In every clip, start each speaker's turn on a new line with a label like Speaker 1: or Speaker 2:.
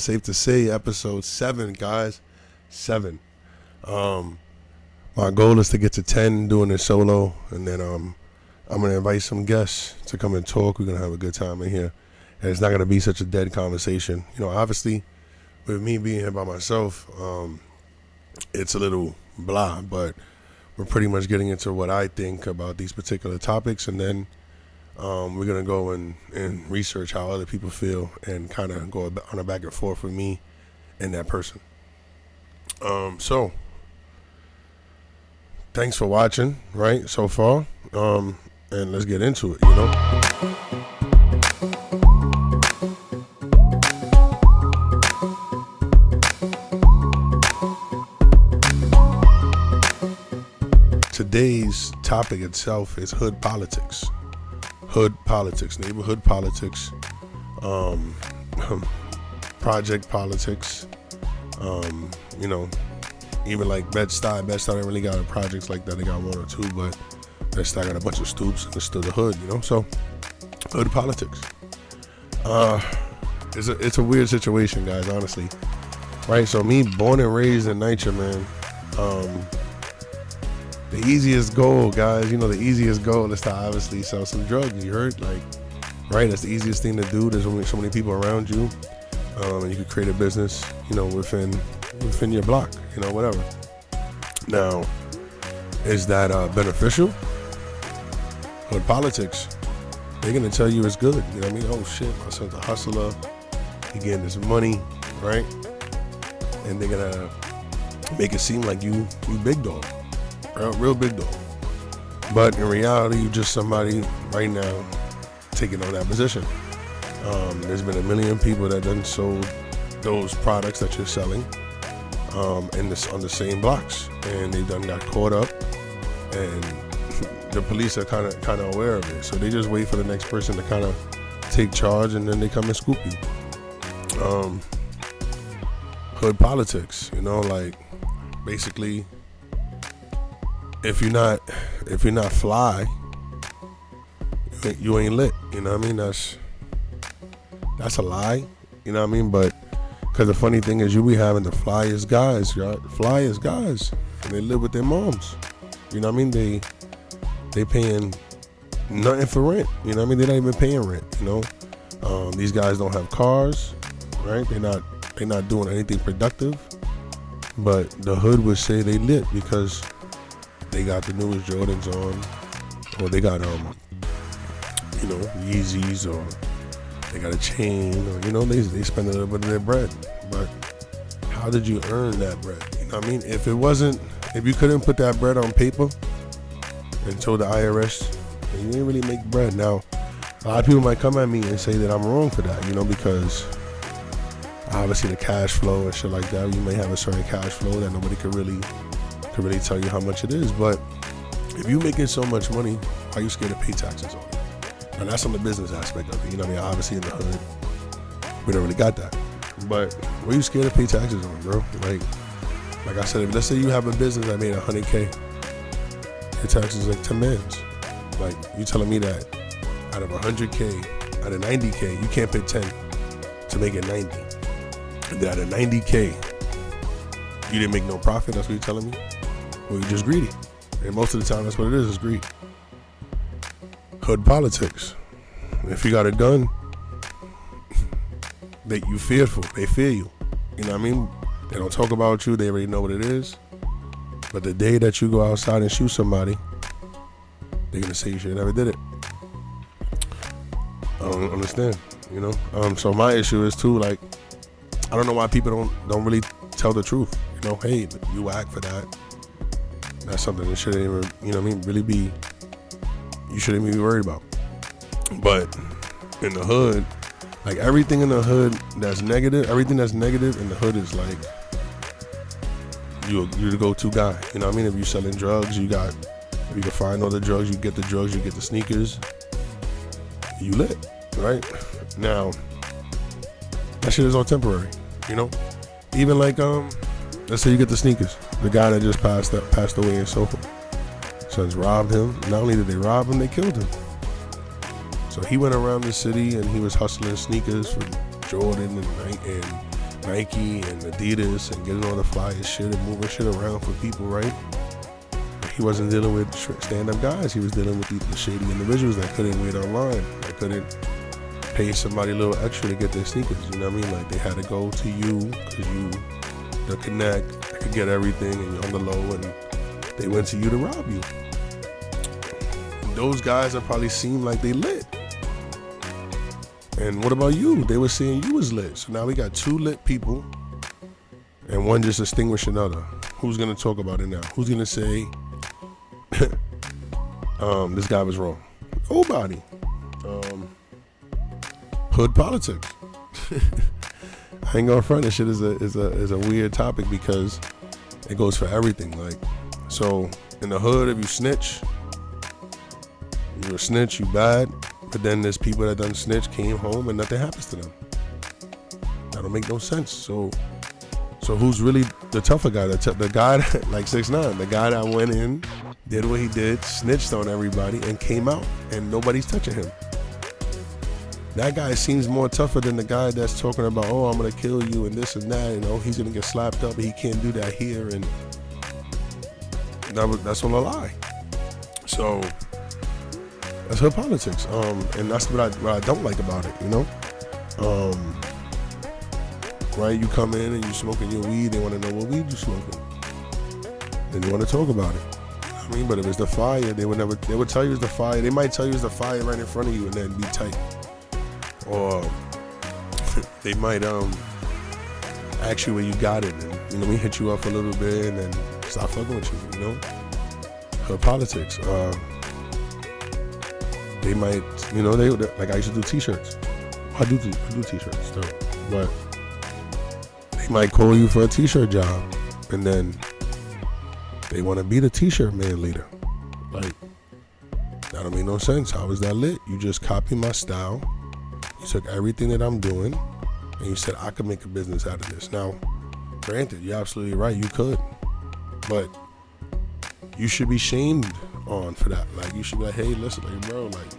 Speaker 1: safe to say episode 7, guys. 7. My goal is to get to 10 doing this solo, and then I'm gonna invite some guests to come and talk. We're gonna have a good time in here, and it's not gonna be such a dead conversation. You know, obviously, with me being here by myself, it's a little blah, but we're pretty much getting into what I think about these particular topics, and then we're gonna go and research how other people feel and kind of go on a back and forth with me and that person. So thanks for watching, right, so far, and let's get into it, you know. Today's topic itself is hood politics. Hood politics, neighborhood politics, project politics, you know, even like Bed-Stuy. Bed-Stuy ain't really got projects like that. They got one or two, but Bed-Stuy got a bunch of stoops and it's still the hood, you know. So, hood politics. It's a weird situation, guys, honestly. Right? So, me born and raised in NYCHA, man. The easiest goal, guys, you know, the easiest goal is to obviously sell some drugs. You heard? Like, right? That's the easiest thing to do. There's only so many people around you. And you can create a business, you know, within your block, you know, whatever. Now, is that beneficial? Hood politics, they're going to tell you it's good. You know what I mean? Oh, shit, my son's a hustler. He getting this money, right? And they're going to make it seem like you big dog. Real big dog. But in reality, you're just somebody right now taking on that position. There's been a million people that done sold those products that you're selling on the same blocks, and they done got caught up, and the police are kind of aware of it. So they just wait for the next person to kind of take charge, and then they come and scoop you. Hood politics, you know, like basically, if you're not fly, you ain't lit. You know what I mean? That's a lie. You know what I mean? But because the funny thing is, you be having the flyest guys, right? Flyest guys, and they live with their moms. You know what I mean? They paying nothing for rent. You know what I mean? They're not even paying rent. You know, these guys don't have cars, right? They're not doing anything productive. But the hood would say they lit because they got the newest Jordans on, or they got you know, Yeezys, or they got a chain, or you know, they spend a little bit of their bread. But how did you earn that bread? You know what I mean? If you couldn't put that bread on paper and show the IRS, then you didn't really make bread. Now, a lot of people might come at me and say that I'm wrong for that, you know, because obviously the cash flow and shit like that, you may have a certain cash flow that nobody could really tell you how much it is. But if you're making so much money, why are you scared to pay taxes on it? And that's on the business aspect of it. You know what I mean? Obviously in the hood, we don't really got that. But what are you scared to pay taxes on, bro? Like I said, if let's say you have a business that made $100K, your taxes like 10 mans. Like, you telling me that out of 100K, out of 90K, you can't pay 10 to make it 90. And then out of 90K, you didn't make no profit? That's what you're telling me? Well, you're just greedy. And most of the time, that's what it is greed. Hood politics. If you got a gun, you fearful. They fear you. You know what I mean? They don't talk about you. They already know what it is. But the day that you go outside and shoot somebody, they're going to say you should have never did it. I don't understand, you know? So my issue is too, like, I don't know why people don't really tell the truth. You know, hey, you whack for that. That's something that shouldn't even, you know what I mean, really be, you shouldn't even be worried about. But in the hood, like everything in the hood that's negative, everything that's negative in the hood is like, you're the go-to guy. You know what I mean? If you're selling drugs, if you can find all the drugs, you get the drugs, you get the sneakers, you lit, right? Now, that shit is all temporary, you know? Even like, let's say you get the sneakers. The guy that just passed away in Soho. Sons robbed him. Not only did they rob him, they killed him. So he went around the city and he was hustling sneakers for Jordan and Nike and Adidas and getting all the flyest shit and moving shit around for people, right? He wasn't dealing with stand-up guys. He was dealing with the shady individuals that couldn't wait online, that couldn't pay somebody a little extra to get their sneakers. You know what I mean? Like, they had to go to you because you, the connect, they could get everything and you're on the low, and they went to you to rob you. And those guys that probably seem like they lit. And what about you? They were saying you was lit. So now we got two lit people and one just extinguished another. Who's gonna talk about it now? Who's gonna say this guy was wrong? Nobody. Hood politics. I ain't gonna front. This shit is a weird topic because it goes for everything. Like, so in the hood, if you snitch, you're a snitch, you bad. But then there's people that done snitch, came home, and nothing happens to them. That don't make no sense. So who's really the tougher guy? The guy that, like 6ix9ine, the guy that went in, did what he did, snitched on everybody, and came out, and nobody's touching him. That guy seems more tougher than the guy that's talking about, oh, I'm gonna kill you and this and that. You know, he's gonna get slapped up, but he can't do that here, and that's all a lie. So that's her politics, and that's what I don't like about it, you know. Right? You come in and you smoking your weed. They want to know what weed you smoking. Then you want to talk about it. I mean, but if it's the fire, they would tell you it's the fire. They might tell you it's the fire right in front of you and then be tight, or they might ask you where you got it, and you know, we hit you up a little bit and then stop fucking with you. You know, her politics. They might, you know, they like I used to do t-shirts. I do t-shirts still, but they might call you for a t-shirt job, and then they want to be the t-shirt man leader. Like, that don't make no sense. How is that lit? You just copied my style. You took everything that I'm doing, and you said I could make a business out of this. Now, granted, you're absolutely right. You could, but you should be shamed on for that. Like, you should be like, hey, listen, like, bro, like,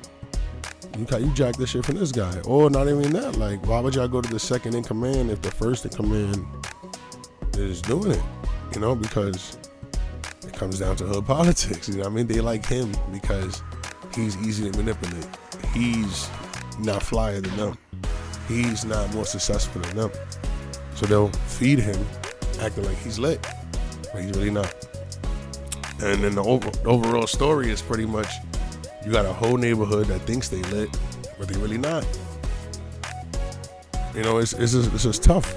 Speaker 1: you jack this shit from this guy. Or not even that. Like, why would y'all go to the second in command if the first in command is doing it? You know, because it comes down to hood politics. You know what I mean? They like him because he's easy to manipulate. He's not flyer than them. He's not more successful than them. So they'll feed him acting like he's lit, but he's really not. And then the overall story is pretty much you got a whole neighborhood that thinks they lit, but they really not. You know, it's just tough.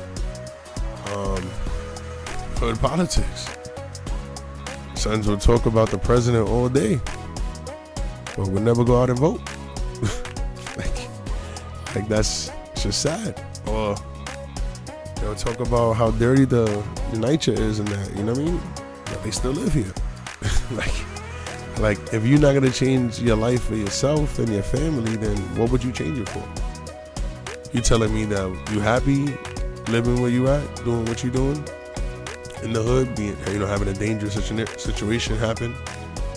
Speaker 1: Hood politics. Sons will talk about the president all day, but would never go out and vote. like that's just sad. Or they'll talk about how dirty the NYCHA is and that, you know what I mean? But they still live here. like if you're not gonna change your life for yourself and your family, then what would you change it for? You telling me that you happy living where you at, doing what you're doing in the hood, being, you know, having a dangerous situation happen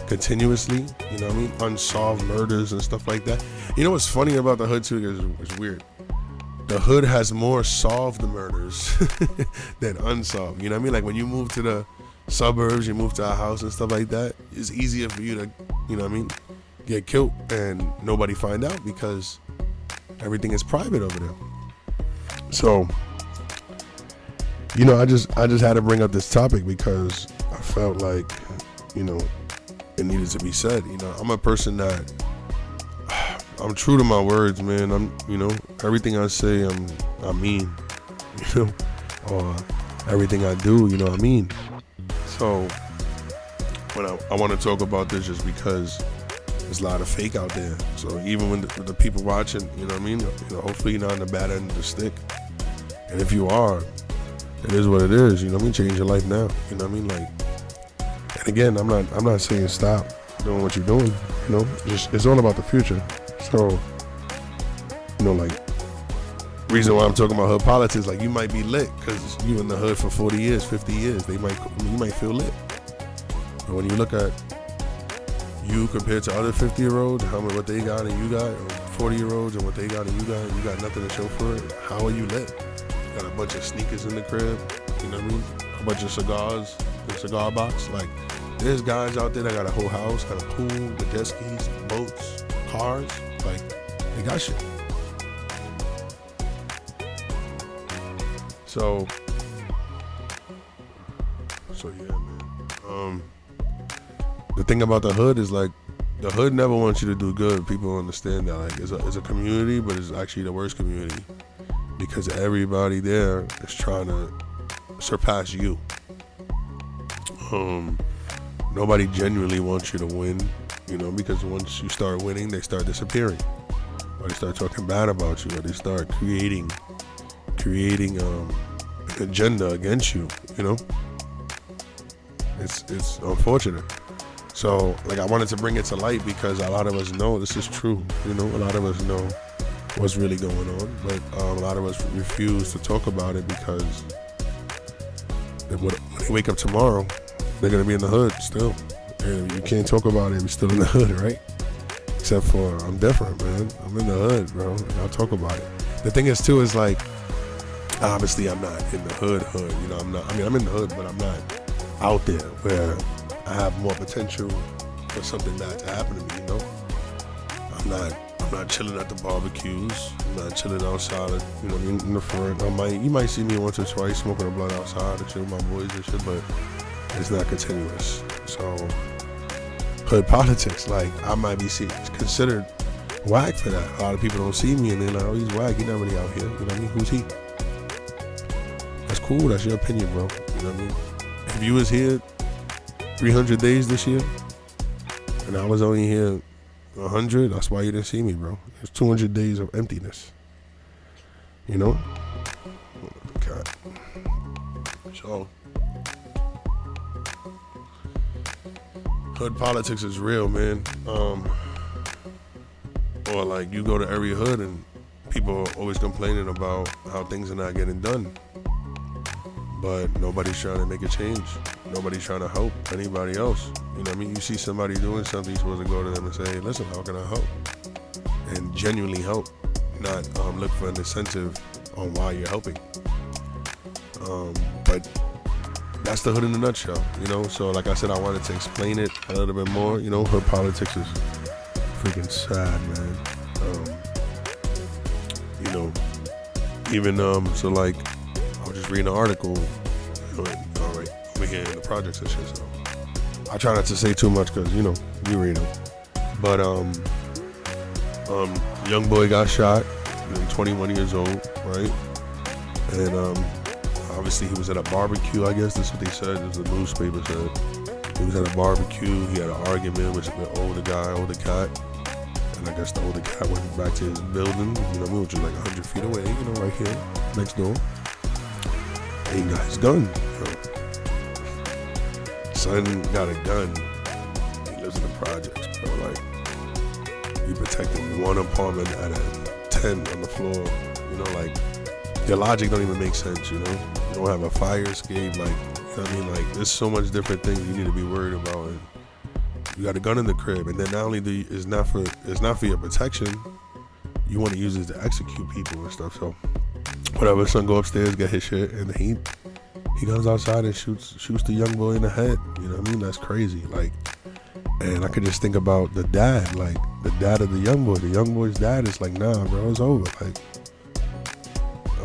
Speaker 1: continuously, you know what I mean? Unsolved murders and stuff like that. You know what's funny about the hood too? It's weird. The hood has more solved murders than unsolved. You know what I mean? Like when you move to the suburbs, you move to a house and stuff like that, it's easier for you to, you know what I mean, get killed and nobody find out because everything is private over there. So, you know, I just had to bring up this topic because I felt like, you know, it needed to be said. You know, I'm a person that I'm true to my words, man. I'm, you know, everything I say, I mean, you know, or everything I do, you know, I mean. So when I want to talk about this just because there's a lot of fake out there. So even when the people watching, you know what I mean? You know, hopefully you're not on the bad end of the stick. And if you are, it is what it is. You know what I mean? Change your life now. You know what I mean? Like, and again, I'm not saying stop doing what you're doing. You know, it's all about the future. So, you know, like, reason why I'm talking about hood politics, like, you might be lit because you in the hood for 40 years, 50 years. You might feel lit. But when you look at you compared to other 50-year-olds, what they got and you got, or 40-year-olds and what they got and you got nothing to show for it, how are you lit? got a bunch of sneakers in the crib, you know what I mean? A bunch of cigars, a cigar box. Like, there's guys out there that got a whole house, got a pool, the jet skis, boats, cars. Like, they got shit. So yeah, man. The thing about the hood is, like, the hood never wants you to do good. People understand that. Like, it's a community, but it's actually the worst community because everybody there is trying to surpass you. Nobody genuinely wants you to win, you know, because once you start winning, they start disappearing, or they start talking bad about you, or they start creating an agenda against you, you know. It's unfortunate. So, like, I wanted to bring it to light because a lot of us know this is true, you know. A lot of us know what's really going on, but a lot of us refuse to talk about it because when they wake up tomorrow, they're gonna be in the hood still, and you can't talk about it if you're still in the hood, right? Except for I'm different, man. I'm in the hood, bro, and I'll talk about it. The thing is too is, like, obviously I'm not in the hood, you know. I'm in the hood, but I'm not out there where I have more potential for something bad to happen to me, you know. I'm not chilling at the barbecues. I'm not chilling outside, you know, in the front. You might see me once or twice smoking a blunt outside and shit with my boys and shit, but it's not continuous. So, hood politics, like, I might be considered whack for that. A lot of people don't see me and they're like, oh, he's whack. He's not really out here. You know what I mean? Who's he? That's cool. That's your opinion, bro. You know what I mean? If you was here 300 days this year, and I was only here 100, that's why you didn't see me, bro. It's 200 days of emptiness, you know? God. So, hood politics is real, man. Or, like, you go to every hood and people are always complaining about how things are not getting done. But nobody's trying to make a change. Nobody's trying to help anybody else. You know what I mean? You see somebody doing something, you're supposed to go to them and say, hey, listen, how can I help? And genuinely help, not look for an incentive on why you're helping. But that's the hood in a nutshell, you know? So, like I said, I wanted to explain it a little bit more. You know, hood politics is freaking sad, man. You know, even, so, like, I was just reading an article, you know, all right, over here in the projects and shit, so I try not to say too much because, you know, you read them. But, young boy got shot, 21 years old, right? And, obviously he was at a barbecue, I guess that's what they said, as the newspaper said. He was at a barbecue, he had an argument with an older cat. And I guess the older cat went back to his building, you know, which was like 100 feet away, you know, right here, next door. And he got his gun, you know. Son got a gun. He lives in the projects, bro. Like, he protected one apartment out of 10 on the floor. You know, like, your logic don't even make sense, you know. You don't have a fire escape, like, you know what I mean? Like, there's so much different things you need to be worried about. And you got a gun in the crib, and then not only it's not for your protection, you want to use it to execute people and stuff. So whatever, son go upstairs, get his shit, and then he goes outside and shoots the young boy in the head. You know what I mean? That's crazy. Like, and I could just think about the dad, like the dad of the young boy. The young boy's dad is like, nah, bro, it's over. Like,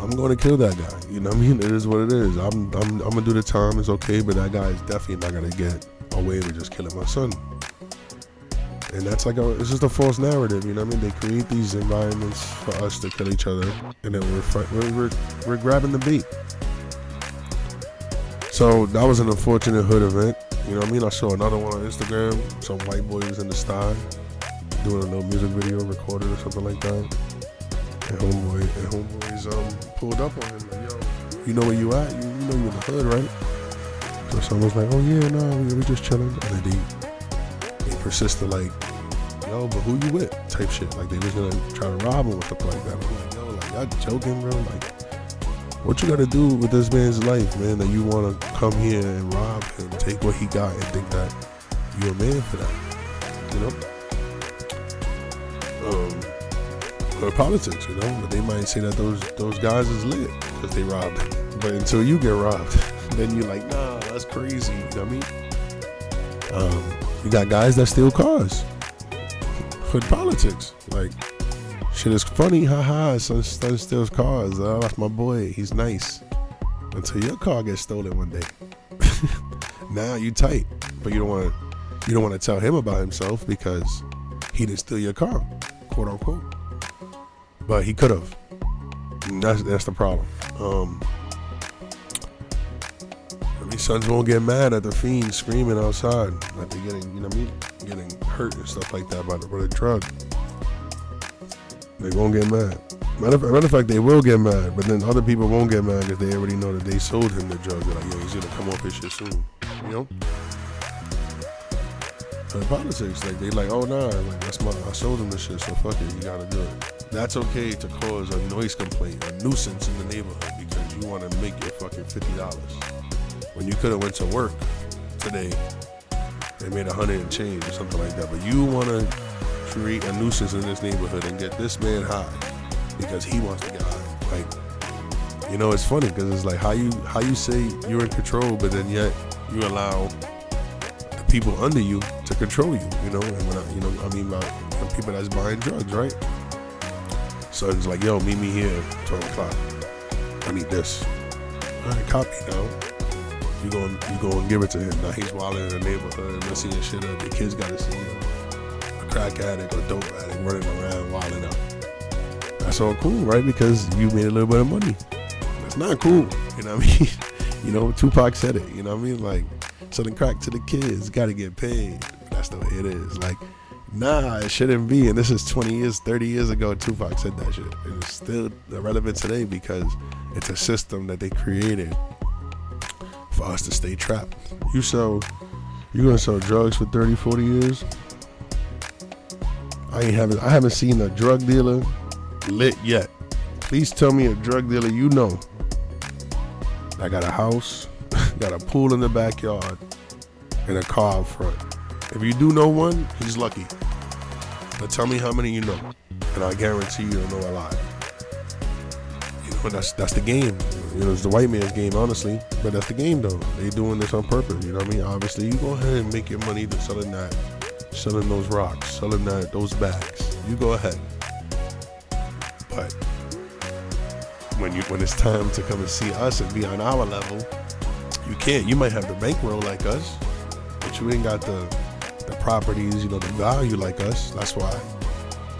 Speaker 1: I'm going to kill that guy. You know what I mean? It is what it is. I'm gonna do the time. It's okay, but that guy is definitely not gonna get away with just killing my son. And that's like it's just a false narrative, you know what I mean? They create these environments for us to kill each other, and then we're grabbing the beat. So that was an unfortunate hood event, you know what I mean? I saw another one on Instagram. Some white boy was in the sty doing a little music video, recorded or something like that. And homeboys pulled up on him like, yo, you know where you at? You know you in the hood, right? So someone's like, oh yeah, no, we just chilling. And then they persisted like, yo, but who you with? Type shit. Like they was gonna try to rob him or something like that. I'm like, yo, like y'all joking, bro? Like, what you gotta do with this man's life, man, that you wanna come here and rob him, take what he got and think that you're a man for that, you know? Or politics, you know? But they might say that those guys is lit. because they robbed him. But until you get robbed, then you're like, nah, that's crazy. You know what I mean? You got guys that steal cars. Hood politics. Like, shit is funny, haha. Son steals cars. Oh, that's my boy. He's nice. Until your car gets stolen one day. Now you tight, but you don't want to tell him about himself because he didn't steal your car, quote unquote. But he could have. That's the problem. These sons won't get mad at the fiends screaming outside that they're getting, you know what I mean, getting hurt and stuff like that by the drug. They won't get mad. Matter of fact, they will get mad, but then other people won't get mad because they already know that they sold him the drug. They're like, yo, he's gonna come off his shit soon, you know. Politics, like they like, oh nah, like I sold him this shit, so fuck it, you gotta do it. That's okay to cause a noise complaint, a nuisance in the neighborhood because you want to make your fucking $50 when you could have went to work today and made 100 and change or something like that. But you want to create a nuisance in this neighborhood and get this man high because he wants to get high. Like, you know, it's funny because it's like how you say you're in control, but then yet you allow the people under you to control you. You know, and when I mean about the people that's buying drugs, right? So it's like, yo, meet me here 12 o'clock. I need this. All right, copy now. You go and give it to him. Now he's wilding in the neighborhood, messing your shit up. The kids gotta see him. A crack addict or dope addict running around wilding up. That's all cool, right? Because you made a little bit of money. That's not cool. You know what I mean? You know, Tupac said it. You know what I mean? Like, selling crack to the kids, gotta get paid. That's the way it is. Like, nah, it shouldn't be. And this is 20 years, 30 years ago, Tupac said that shit. And it's still relevant today because it's a system that they created for us to stay trapped. You're gonna sell drugs for 30, 40 years? I haven't seen a drug dealer lit yet. Please tell me a drug dealer you know that got a house, got a pool in the backyard, and a car out front. If you do know one, he's lucky. But tell me how many you know, and I guarantee you'll know a lot. You know, that's the game. You know, it's the white man's game, honestly. But that's the game, though. They doing this on purpose. You know what I mean? Obviously, you go ahead and make your money selling those rocks, selling those bags. You go ahead. But when it's time to come and see us and be on our level, you can't. You might have the bankroll like us, but you ain't got the properties, you know, the value like us. That's why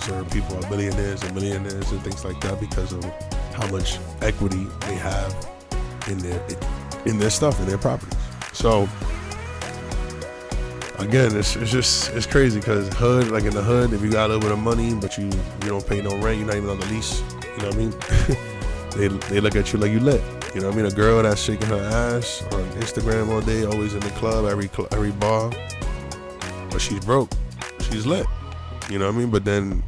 Speaker 1: certain people are billionaires and millionaires and things like that because of how much equity they have in their stuff, in their properties. So again, it's crazy because hood, like in the hood, if you got a little bit of money but you don't pay no rent, you're not even on the lease, you know what I mean? they look at you like you lit. You know what I mean? A girl that's shaking her ass on Instagram all day, always in the club, every bar, but she's broke. She's lit. You know what I mean? But then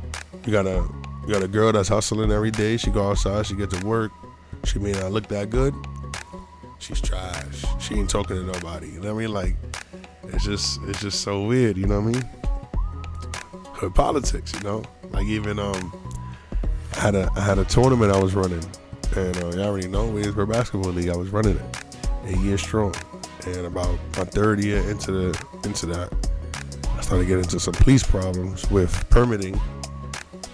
Speaker 1: you got a girl that's hustling every day. She go outside, she gets to work. She may not look that good. She's trash. She ain't talking to nobody. You know what I mean? Like, it's just so weird. You know what I mean? Her politics. You know, like even I had a tournament I was running, and you already know Williamsburg Basketball League. I was running it 8 years strong, and about my third year into that, I started getting into some police problems with permitting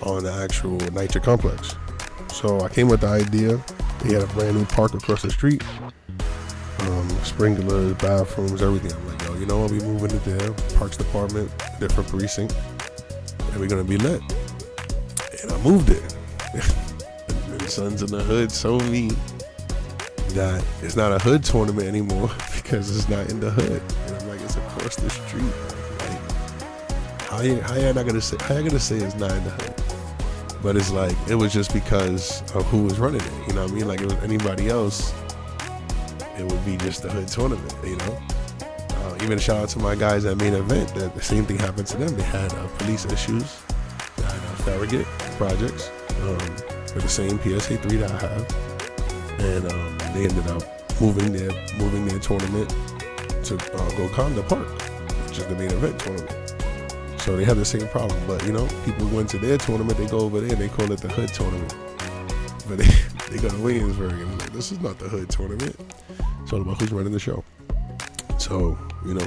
Speaker 1: on the actual NYCHA complex. So I came with the idea. They had a brand new park across the street, sprinklers, bathrooms, everything. I'm like, yo, you know what? We moving it there. Parks department, different precinct, and we're gonna be lit. And I moved it. And the Sons in the Hood told me that it's not a hood tournament anymore because it's not in the hood. And I'm like, it's across the street. Like, how you gonna say it's not in the hood? But it's like, it was just because of who was running it. You know what I mean? Like, if it was anybody else, it would be just a hood tournament, you know? Even a shout out to my guys at Main Event. That the same thing happened to them. They had police issues. They had Farragut projects with the same PSA 3 that I have. And they ended up moving their tournament to Golconda Park, which is the Main Event tournament. So they have the same problem, but you know, people went to their tournament, they go over there and they call it the hood tournament. But They go to Williamsburg, and I'm like, this is not the hood tournament. It's all about who's running the show. So, you know,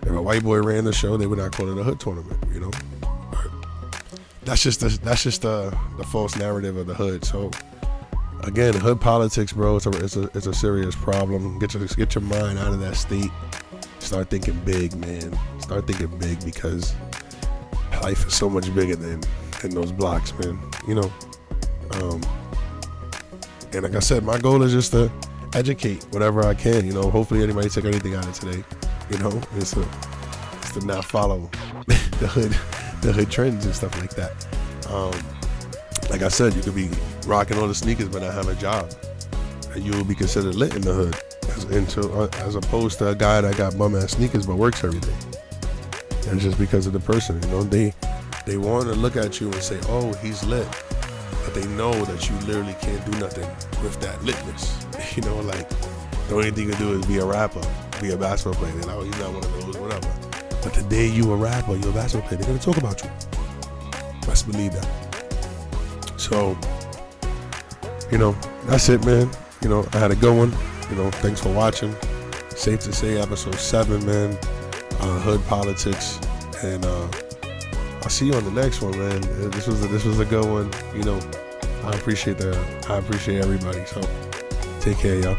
Speaker 1: if a white boy ran the show, they would not call it a hood tournament, you know. But that's just the false narrative of the hood. So again, hood politics, bro, it's a serious problem. Get your mind out of that state. Start thinking big, man. Start thinking big, because life is so much bigger than those blocks, man. You know. And like I said, my goal is just to educate whatever I can. You know, hopefully anybody take anything out of today. You know, it's to not follow the hood trends and stuff like that. Like I said, you could be rocking all the sneakers but not have a job, and you will be considered lit in the hood, as opposed to a guy that got bum ass sneakers but works every day. And just because of the person, you know, they want to look at you and say, oh, he's lit, but they know that you literally can't do nothing with that litness. You know, like, the only thing you can do is be a rapper, be a basketball player. They're like, oh, you're not one of those, whatever. But the day you a rapper, you're a basketball player, they're going to talk about you. Best believe that. So, you know, that's it, man. You know, I had a good one. You know, thanks for watching. Safe to say, episode 7, man. Hood politics. And I'll see you on the next one, man. This was a good one. You know, I appreciate everybody. So take care, y'all.